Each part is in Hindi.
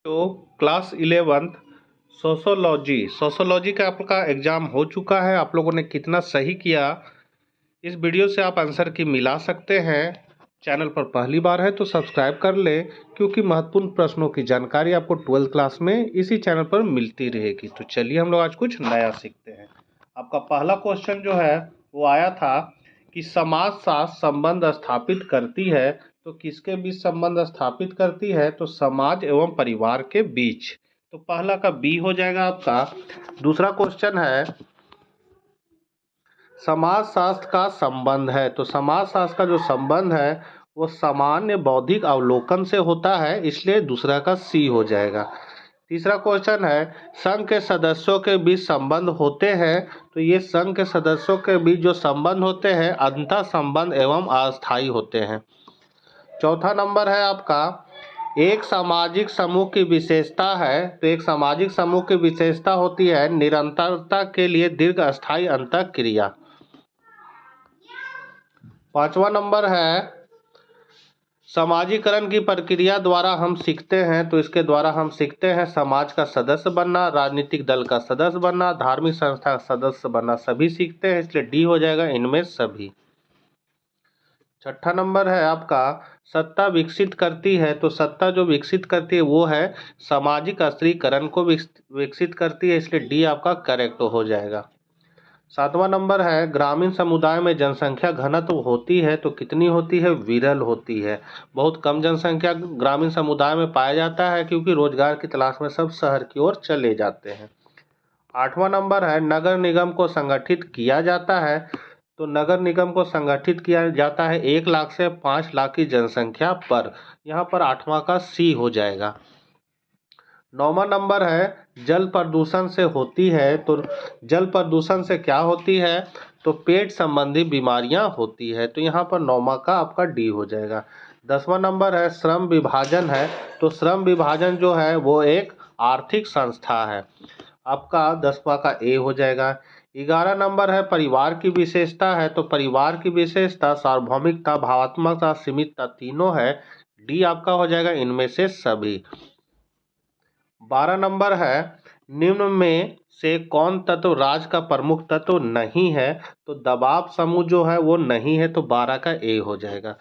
तो क्लास 11th सोशोलॉजी का आपका एग्ज़ाम हो चुका है। आप लोगों ने कितना सही किया, इस वीडियो से आप आंसर की मिला सकते हैं। चैनल पर पहली बार है तो सब्सक्राइब कर लें, क्योंकि महत्वपूर्ण प्रश्नों की जानकारी आपको 12th क्लास में इसी चैनल पर मिलती रहेगी। तो चलिए हम लोग आज कुछ नया सीखते हैं। आपका पहला क्वेश्चन जो है वो आया था कि समाज शास्त्र संबंध स्थापित करती है, तो किसके बीच संबंध स्थापित करती है? तो समाज एवं परिवार के बीच। तो पहला का बी हो जाएगा आपका। दूसरा क्वेश्चन है समाज शास्त्र का संबंध है, तो समाज शास्त्र का जो संबंध है वो सामान्य बौद्धिक अवलोकन से होता है, इसलिए दूसरा का सी हो जाएगा। तीसरा क्वेश्चन है संघ के सदस्यों के बीच संबंध होते हैं, तो ये संघ के सदस्यों के बीच जो संबंध होते हैं अंतः संबंध एवं अस्थायी होते हैं। चौथा नंबर है आपका एक सामाजिक समूह की विशेषता है, तो एक सामाजिक समूह की विशेषता होती है निरंतरता के लिए दीर्घ स्थायी अंतःक्रिया। पांचवा नंबर है समाजीकरण की प्रक्रिया द्वारा हम सीखते हैं, तो इसके द्वारा हम सीखते हैं समाज का सदस्य बनना, राजनीतिक दल का सदस्य बनना, धार्मिक संस्था का सदस्य बनना, सभी सीखते हैं, इसलिए डी हो जाएगा इनमें सभी। छठा नंबर है आपका सत्ता विकसित करती है, तो सत्ता जो विकसित करती है वो है सामाजिक स्त्रीकरण को विकसित करती है, इसलिए डी आपका करेक्ट हो जाएगा। सातवां नंबर है ग्रामीण समुदाय में जनसंख्या घनत्व होती है, तो कितनी होती है? विरल होती है। बहुत कम जनसंख्या ग्रामीण समुदाय में पाया जाता है, क्योंकि रोजगार की तलाश में सब शहर की ओर चले जाते हैं। आठवां नंबर है नगर निगम को संगठित किया जाता है, तो नगर निगम को संगठित किया जाता है 1 लाख से 5 लाख की जनसंख्या पर। यहाँ पर आठवां का सी हो जाएगा। नौवां नंबर है जल प्रदूषण से होती है, तो जल प्रदूषण से क्या होती है? तो पेट संबंधी बीमारियां होती है, तो यहाँ पर नौवां का आपका डी हो जाएगा। 10वां नंबर है श्रम विभाजन है, तो श्रम विभाजन जो है वो एक आर्थिक संस्था है, आपका 10वां का ए हो जाएगा। 11 नंबर है परिवार की विशेषता है, तो परिवार की विशेषता सार्वभौमिकता, भावात्मकता, सीमितता तीनों है, डी आपका हो जाएगा इनमें से सभी। 12 नंबर है निम्न में से कौन तत्व राज का प्रमुख तत्व नहीं है? तो दबाव समूह जो है वो नहीं है, तो 12 का ए हो जाएगा।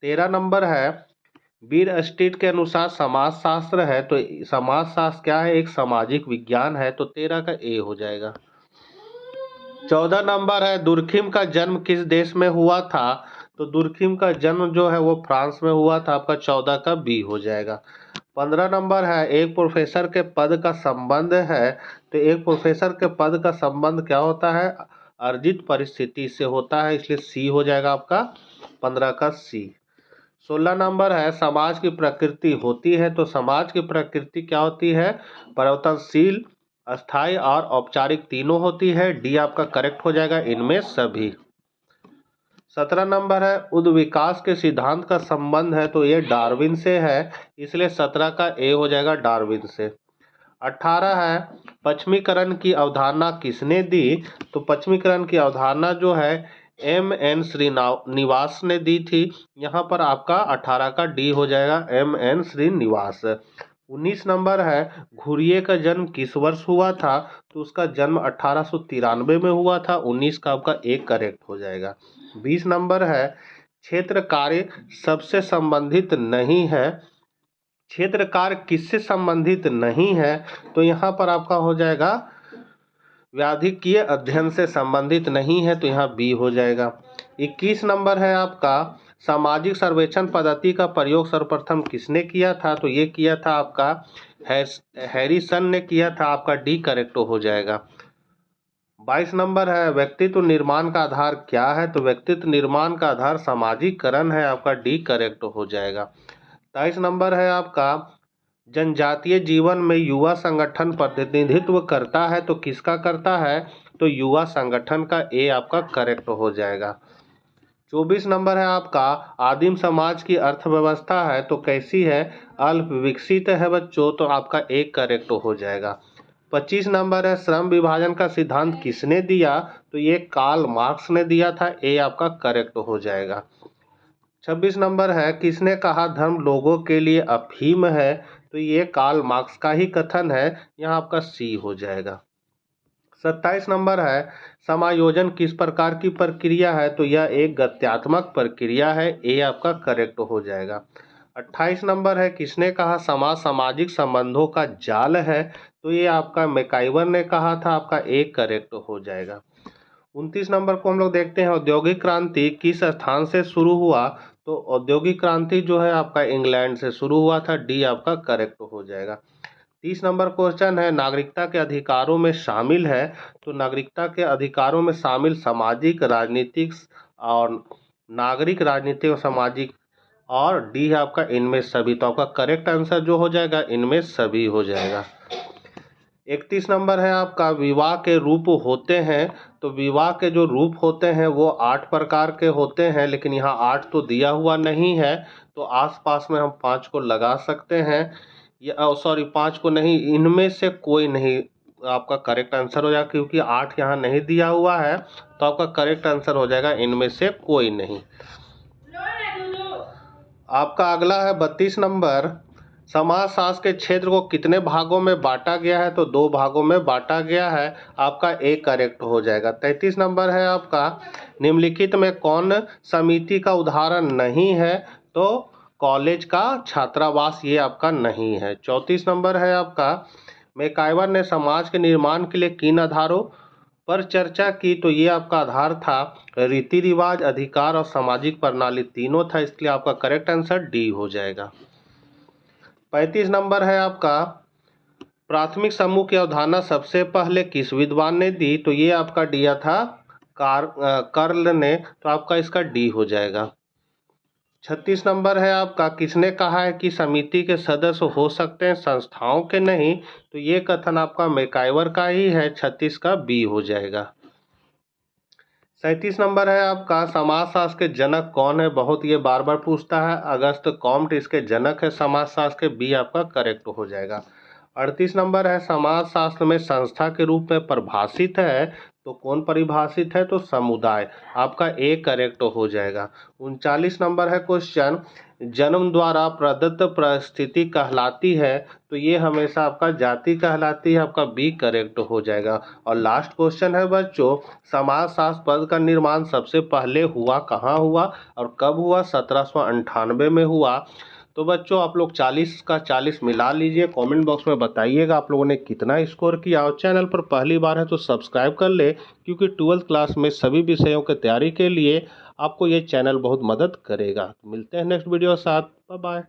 13 नंबर है बीर स्ट्रीट के अनुसार समाजशास्त्र है, तो समाजशास्त्र क्या है? एक सामाजिक विज्ञान है, तो 13 का ए हो जाएगा। 14 नंबर है दुर्खिम का जन्म किस देश में हुआ था? तो दुर्खिम का जन्म जो है वो फ्रांस में हुआ था, आपका 14 का बी हो जाएगा। 15 नंबर है एक प्रोफेसर के पद का संबंध है, तो एक प्रोफेसर के पद का संबंध क्या होता है? अर्जित परिस्थिति से होता है, इसलिए सी हो जाएगा आपका 15 का सी। 16 नंबर है समाज की प्रकृति होती है, तो समाज की प्रकृति क्या होती है? परिवर्तनशील, अस्थायी और औपचारिक तीनों होती है, डी आपका करेक्ट हो जाएगा इनमें सभी। 17 नंबर है उद्विकास के सिद्धांत का संबंध है, तो ये डार्विन से है, इसलिए 17 का ए हो जाएगा डार्विन से। 18 है पश्चिमीकरण की अवधारणा किसने दी? तो पश्चिमीकरण की अवधारणा जो है M.N. श्रीनिवास ने दी थी, यहाँ पर आपका 18 का डी हो जाएगा M.N. श्रीनिवास। 19 नंबर है घुरिये का जन्म किस वर्ष हुआ था? तो उसका जन्म 1893 में हुआ था, 19 का आपका एक करेक्ट हो जाएगा। 20 नंबर है क्षेत्र कार्य सबसे संबंधित नहीं है, क्षेत्र कार्य किससे संबंधित नहीं है? तो यहाँ पर आपका हो जाएगा व्याधिकीय अध्ययन से संबंधित नहीं है, तो यहाँ बी हो जाएगा। 21 नंबर है आपका सामाजिक सर्वेक्षण पद्धति का प्रयोग सर्वप्रथम किसने किया था? तो ये किया था आपका हैरिसन ने किया था, आपका डी करेक्ट हो जाएगा। 22 नंबर है व्यक्तित्व निर्माण का आधार क्या है? तो व्यक्तित्व निर्माण का आधार सामाजिकरण है, आपका डी करेक्ट हो जाएगा। 23 नंबर है आपका जनजातीय जीवन में युवा संगठन प्रतिनिधित्व करता है, तो किसका करता है? तो युवा संगठन का ए आपका करेक्ट हो जाएगा। 24 नंबर है आपका आदिम समाज की अर्थव्यवस्था है, तो कैसी है? अल्प विकसित है बच्चों, तो आपका एक करेक्ट हो जाएगा। 25 नंबर है श्रम विभाजन का सिद्धांत किसने दिया? तो ये कार्ल मार्क्स ने दिया था, ए आपका करेक्ट हो जाएगा। 26 नंबर है किसने कहा धर्म लोगों के लिए अफीम है? तो ये कार्ल मार्क्स का ही कथन है, यहाँ आपका सी हो जाएगा। 27 नंबर है, समायोजन किस प्रकार की प्रक्रिया है, तो यह एक गत्यात्मक प्रक्रिया है, ए आपका करेक्ट हो जाएगा। 28 नंबर है, किसने कहा समाज सामाजिक संबंधों का जाल है, तो ये आपका मैकाइवर ने कहा था, आपका ए करेक्ट हो जाएगा। 29 नंबर को हम लोग देखते हैं, औद्योगिक क्रांति किस स्थान से शुरू हुआ, तो औद्योगिक क्रांति जो है आपका इंग्लैंड से शुरू हुआ था, डी आपका करेक्ट हो जाएगा। 30 नंबर क्वेश्चन है, नागरिकता के अधिकारों में शामिल है, तो नागरिकता के अधिकारों में शामिल सामाजिक, राजनीतिक और नागरिक, राजनीतिक और सामाजिक, और डी है आपका इनमें सभी। तो आपका करेक्ट आंसर जो हो जाएगा इनमें सभी हो जाएगा। 31 नंबर है आपका, विवाह के रूप होते हैं, तो विवाह के जो रूप होते हैं वो 8 प्रकार के होते हैं, लेकिन यहाँ 8 तो दिया हुआ नहीं है, तो आसपास में हम 5 को लगा सकते हैं, या सॉरी 5 को नहीं, इनमें से कोई नहीं आपका करेक्ट आंसर हो जाएगा, क्योंकि 8 यहाँ नहीं दिया हुआ है, तो आपका करेक्ट आंसर हो जाएगा इनमें से कोई नहीं। आपका अगला है 32 नंबर, समाजशास्त्र के क्षेत्र को कितने भागों में बांटा गया है, तो 2 भागों में बांटा गया है, आपका ए करेक्ट हो जाएगा। 33 नंबर है आपका, निम्नलिखित में कौन समिति का उदाहरण नहीं है, तो कॉलेज का छात्रावास ये आपका नहीं है। 34 नंबर है आपका, मैकाइवर ने समाज के निर्माण के लिए किन आधारों पर चर्चा की, तो ये आपका आधार था रीति रिवाज, अधिकार और सामाजिक प्रणाली, तीनों था, इसलिए आपका करेक्ट आंसर डी हो जाएगा। 35 नंबर है आपका, प्राथमिक समूह की अवधारणा सबसे पहले किस विद्वान ने दी, तो ये आपका दिया था कार्ल ने, तो आपका इसका डी हो जाएगा। 36 नंबर है आपका, किसने कहा है कि समिति के सदस्य हो सकते हैं संस्थाओं के नहीं, तो ये कथन आपका मैकाइवर का ही है, 36 का बी हो जाएगा। 37 नंबर है आपका, समाजशास्त्र के जनक कौन है, बहुत ये बार बार पूछता है, अगस्त कॉम्ट इसके जनक है समाजशास्त्र के, बी आपका करेक्ट हो जाएगा। 38 नंबर है, समाजशास्त्र में संस्था के रूप में परिभाषित है, तो कौन परिभाषित है, तो समुदाय, आपका ए करेक्ट हो जाएगा। 39 नंबर है क्वेश्चन, जन्म द्वारा प्रदत्त परिस्थिति कहलाती है, तो ये हमेशा आपका जाति कहलाती है, आपका बी करेक्ट हो जाएगा। और लास्ट क्वेश्चन है बच्चों, समाजशास्त्र पद का निर्माण सबसे पहले हुआ कहाँ हुआ और कब हुआ, 1798 में हुआ। तो बच्चों आप लोग 40 का 40 मिला लीजिए, कमेंट बॉक्स में बताइएगा आप लोगों ने कितना स्कोर किया, और चैनल पर पहली बार है तो सब्सक्राइब कर ले, क्योंकि 12th क्लास में सभी विषयों की तैयारी के लिए आपको ये चैनल बहुत मदद करेगा। मिलते हैं नेक्स्ट वीडियो के साथ, बाय बाय।